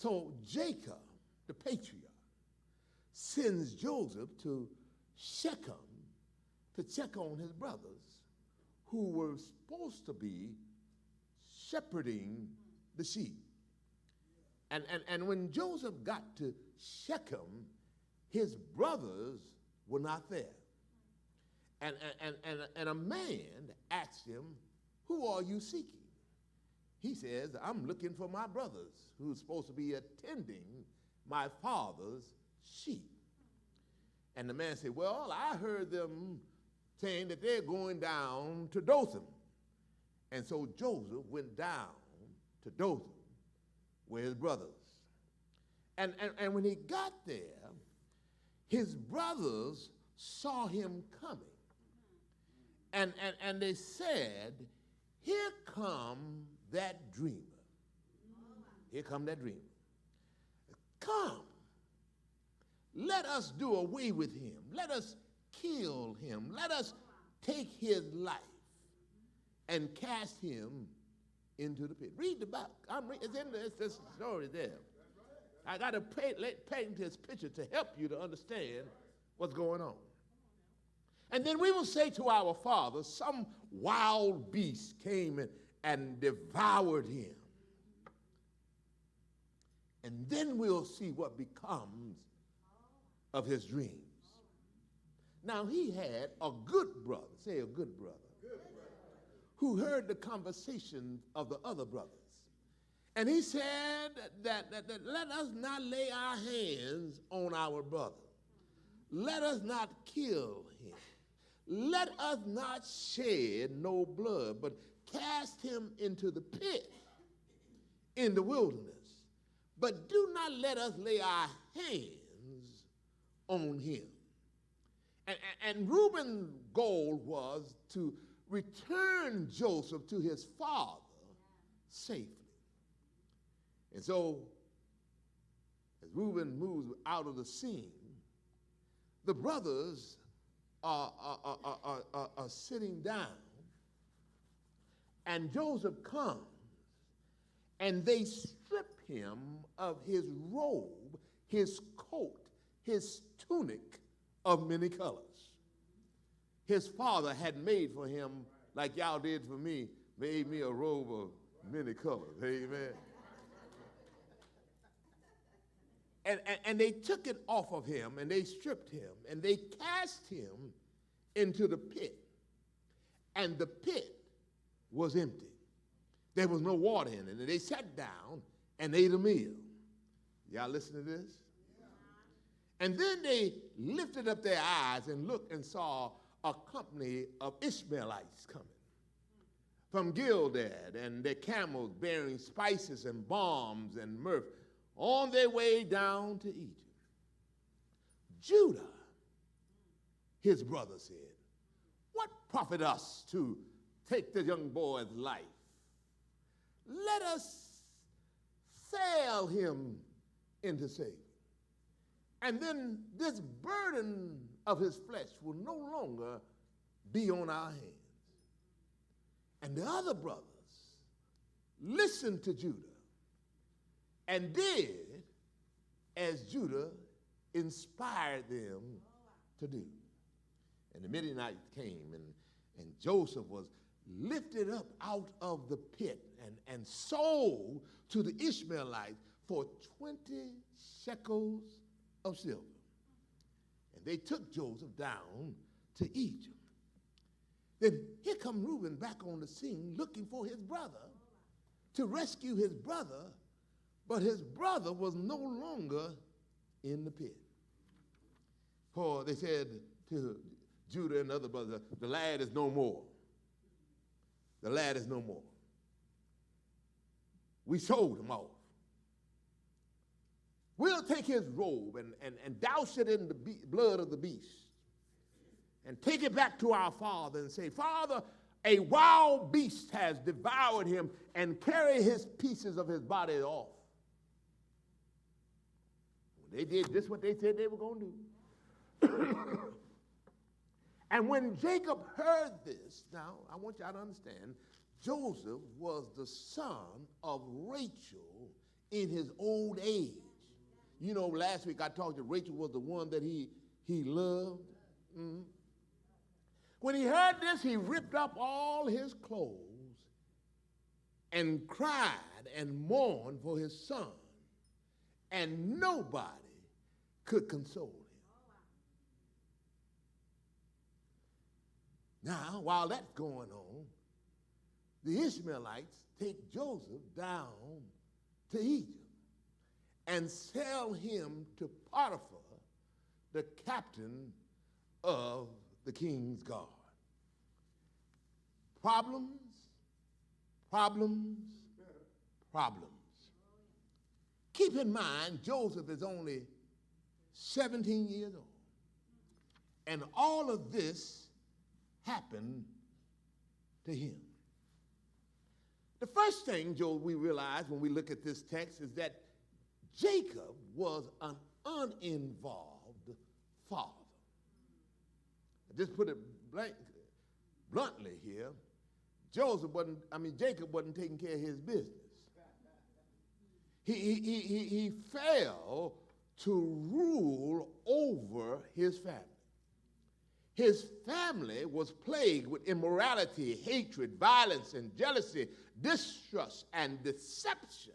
So Jacob, the patriarch, sends Joseph to Shechem to check on his brothers who were supposed to be shepherding the sheep. And when Joseph got to Shechem, his brothers were not there. And a man asked him, "Who are you seeking?" He says, "I'm looking for my brothers who's supposed to be attending my father's sheep." And the man said, "Well, I heard them saying that they're going down to Dothan." And so Joseph went down to Dothan with his brothers. And when he got there, his brothers saw him coming. And they said, "Here come that dreamer. Here come that dreamer. Come, let us do away with him. Let us kill him. Let us take his life and cast him into the pit." Read the book. It's in this story there. I got to paint this picture to help you to understand what's going on. And then we will say to our father, some wild beast came and devoured him. And then we'll see what becomes of his dreams. Now, he had a good brother, say a good brother, who heard the conversation of the other brothers. And he said that let us not lay our hands on our brother. Let us not kill him. Let us not shed no blood, but cast him into the pit in the wilderness. But do not let us lay our hands on him. And Reuben's goal was to return Joseph to his father safely. And so, as Reuben moves out of the scene, the brothers are sitting down, and Joseph comes, and they strip him of his robe, his coat, his tunic of many colors. His father had made for him, like y'all did for me, made me a robe of many colors. Amen. And they took it off of him, and they stripped him, and they cast him into the pit. And the pit was empty. There was no water in it. And they sat down and ate a meal. Y'all listen to this? And then they lifted up their eyes and looked and saw a company of Ishmaelites coming from Gilead, and their camels bearing spices and balms and myrrh, on their way down to Egypt. Judah, his brother, said, "What profit us to take the young boy's life? Let us sell him into slavery. And then this burden of his flesh will no longer be on our hands." And the other brothers listened to Judah and did as Judah inspired them to do. And the midnight came, and Joseph was lifted up out of the pit and sold to the Ishmaelites for 20 shekels of silver. And they took Joseph down to Egypt. Then here come Reuben back on the scene looking for his brother to rescue his brother, but his brother was no longer in the pit. For they said to Judah and the other brothers, "The lad is no more. The lad is no more. We sold him off. We'll take his robe and douse it in the blood of the beast and take it back to our father and say, 'Father, a wild beast has devoured him,' and carry his pieces of his body off." They did just what they said they were going to do. And when Jacob heard this, now I want y'all to understand, Joseph was the son of Rachel in his old age. You know, last week I talked to Rachel was the one that he loved. Mm-hmm. When he heard this, he ripped up all his clothes and cried and mourned for his son, and nobody could console him. Now, while that's going on, the Ishmaelites take Joseph down to Egypt and sell him to Potiphar, the captain of the king's guard. Problems, problems, problems. Keep in mind, Joseph is only 17 years old. And all of this happened to him. The first thing, Joe, we realize when we look at this text is that Jacob was an uninvolved father. I just put it bluntly here. Jacob wasn't taking care of his business. He failed to rule over his family. His family was plagued with immorality, hatred, violence, and jealousy, distrust, and deception.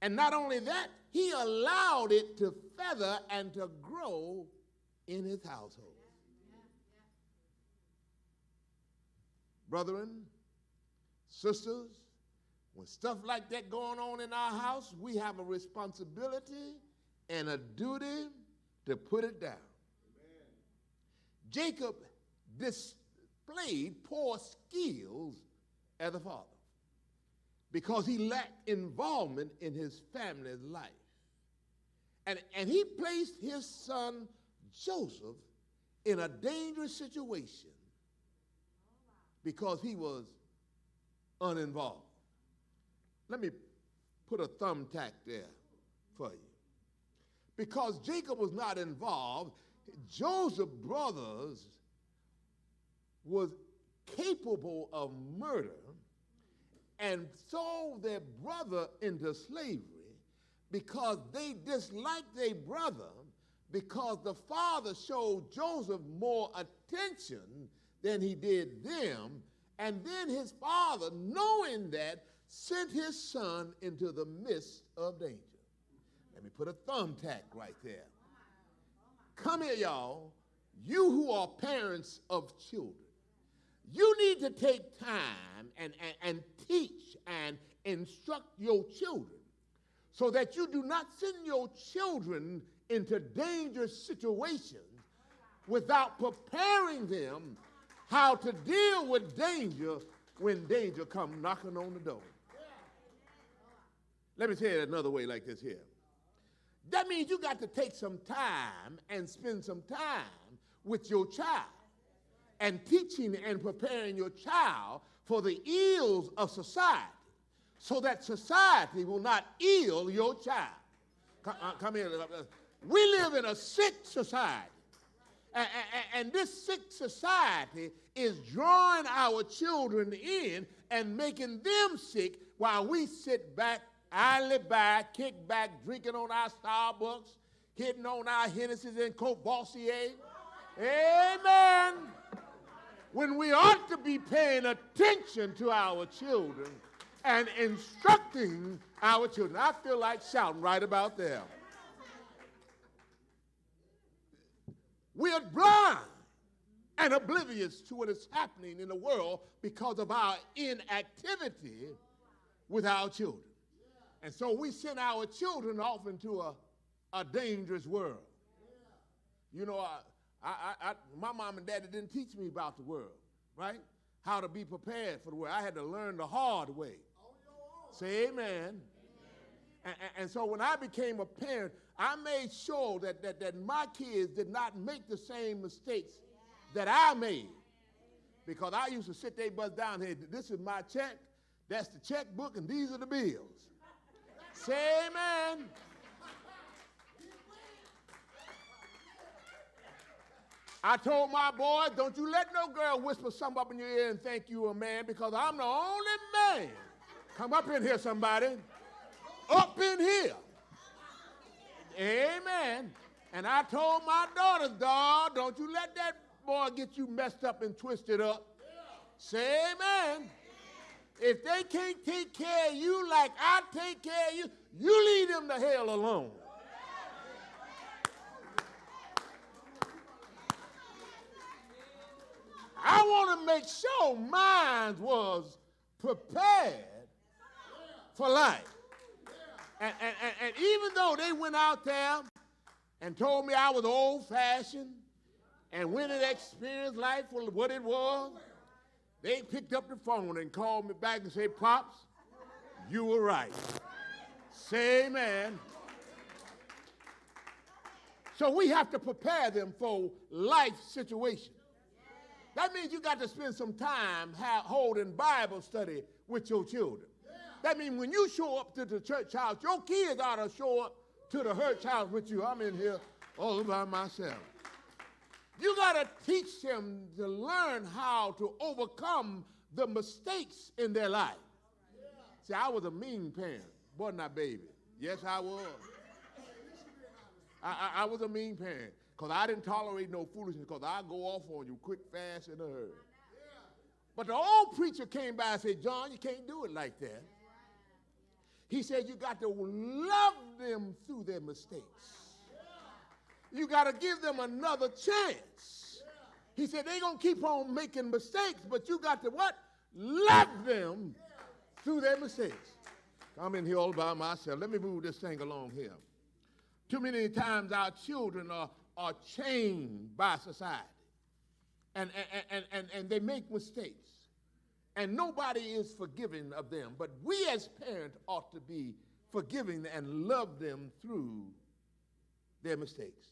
And not only that, he allowed it to feather and to grow in his household. Brethren, sisters, when stuff like that going on in our house, we have a responsibility and a duty to put it down. Amen. Jacob displayed poor skills as a father because he lacked involvement in his family's life. And he placed his son Joseph in a dangerous situation because he was uninvolved. Let me put a thumbtack there for you. Because Jacob was not involved, Joseph's brothers was capable of murder and sold their brother into slavery because they disliked their brother because the father showed Joseph more attention than he did them, and then his father, knowing that, sent his son into the midst of danger. Let me put a thumbtack right there. Come here, y'all. You who are parents of children, you need to take time and teach and instruct your children so that you do not send your children into dangerous situations without preparing them how to deal with danger when danger comes knocking on the door. Let me say it another way like this here. That means you got to take some time and spend some time with your child and teaching and preparing your child for the ills of society so that society will not ill your child. Come here. We live in a sick society. And this sick society is drawing our children in and making them sick while we sit back, idly back, kick back, drinking on our Starbucks, hitting on our Hennessy's and Coke Bossier. Amen. When we ought to be paying attention to our children and instructing our children. I feel like shouting right about there. We are blind and oblivious to what is happening in the world because of our inactivity with our children. And so we send our children off into a dangerous world. You know, my mom and daddy didn't teach me about the world, right? How to be prepared for the world. I had to learn the hard way. Say amen. And so when I became a parent, I made sure that my kids did not make the same mistakes that I made. Because I used to sit their butts down here. This is my check, that's the checkbook, and these are the bills. Say amen. I told my boys, don't you let no girl whisper something up in your ear and think you a man, because I'm the only man. Come up in here, somebody. up in here. Amen. And I told my daughters, dog, don't you let that boy get you messed up and twisted up. Say amen. If they can't take care of you like I take care of you, you leave them to hell alone. I want to make sure mine was prepared for life. And even though they went out there and told me I was old-fashioned and when it experienced life for what it was, they picked up the phone and called me back and said, Pops, you were right. Say amen. So we have to prepare them for life situations. That means you got to spend some time holding Bible study with your children. That means when you show up to the church house, your kids ought to show up to the church house with you. I'm in here all by myself. You got to teach them to learn how to overcome the mistakes in their life. See, I was a mean parent, wasn't I, baby? Yes, I was. I was a mean parent because I didn't tolerate no foolishness because I go off on you quick, fast, in a hurry. But the old preacher came by and said, John, you can't do it like that. He said you got to love them through their mistakes. You got to give them another chance. He said they're going to keep on making mistakes, but you got to what? Love them through their mistakes. I'm in here all by myself. Let me move this thing along here. Too many times our children are chained by society, and they make mistakes. And nobody is forgiving of them. But we as parents ought to be forgiving and love them through their mistakes.